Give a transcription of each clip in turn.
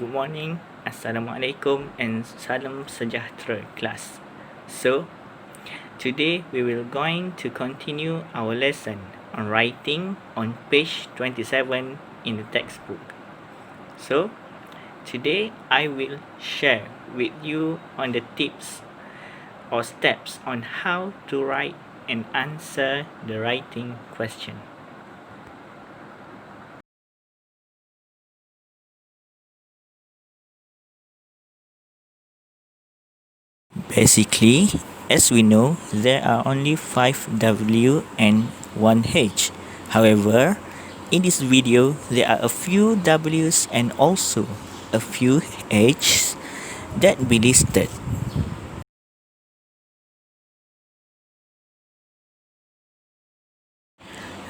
Good morning, Assalamualaikum and Salam Sejahtera class. So, today we will going to continue our lesson on writing on page 27 in the textbook. So, today I will share with you on the tips or steps on how to write and answer the writing question. Basically, as we know, there are only 5 W and 1 H. However, in this video, there are a few W's and also a few H's that be listed.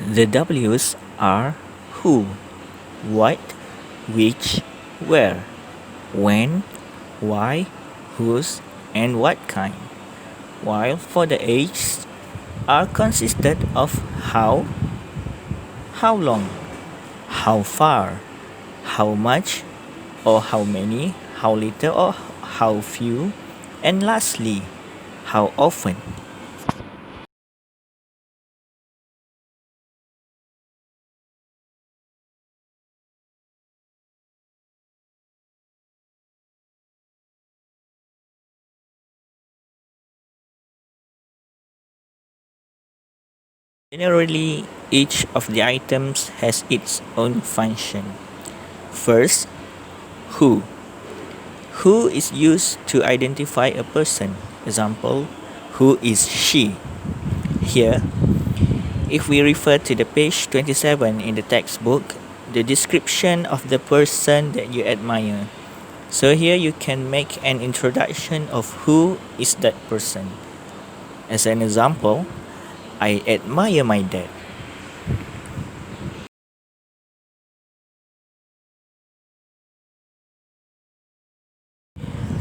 The W's are who, what, which, where, when, why, whose, and what kind. While for the H's are consisted of how long, how far, how much or how many, how little or how few, and lastly, how often. Generally, each of the items has its own function. First, who. Who is used to identify a person. Example, who is she? Here, if we refer to the page 27 in the textbook, the description of the person that you admire. So here you can make an introduction of who is that person. As an example, I admire my dad.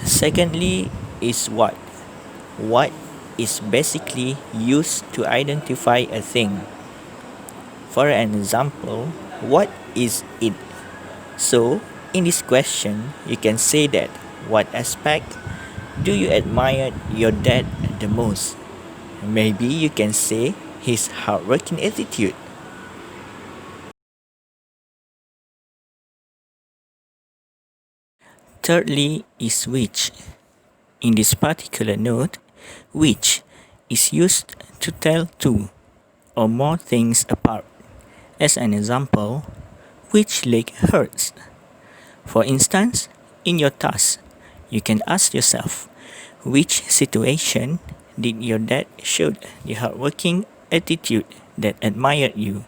Secondly is what. What is basically used to identify a thing. For an example, what is it? So, in this question, you can say that what aspect do you admire your dad the most? Maybe you can say his hardworking attitude. Thirdly is which. In this particular note, which is used to tell two or more things apart. As an example, which leg hurts? For instance, in your task, you can ask yourself, which situation did your dad show the hardworking attitude that admired you?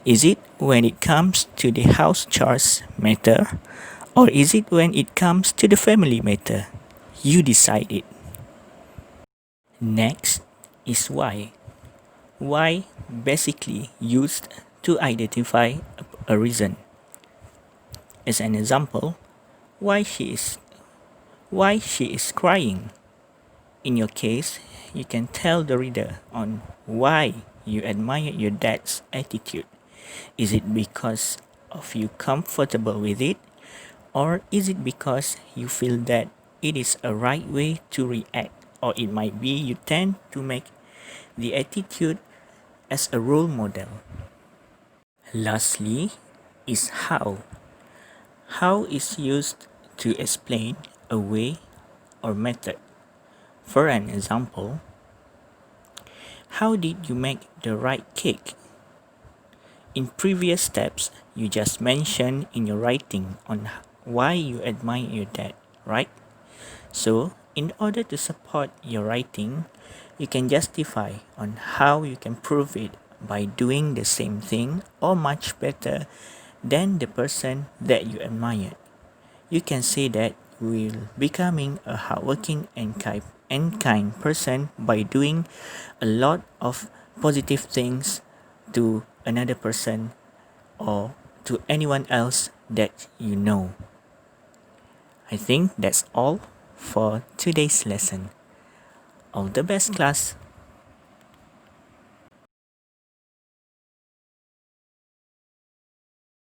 Is it when it comes to the house chores matter? Or is it when it comes to the family matter? You decide it. Next is why. Why basically used to identify a reason. As an example, why she is crying. In your case, you can tell the reader on why you admire your dad's attitude. Is it because of you comfortable with it? Or is it because you feel that it is a right way to react? Or it might be you tend to make the attitude as a role model. Lastly is how. How is used to explain a way or method. For an example, how did you make the right cake? In previous steps, you just mentioned in your writing on why you admire your dad, right? So, in order to support your writing, you can justify on how you can prove it by doing the same thing or much better than the person that you admire. You can say that you will becoming a hardworking and kind person by doing a lot of positive things to another person or to anyone else that you know. I think that's all for today's lesson. All the best, class.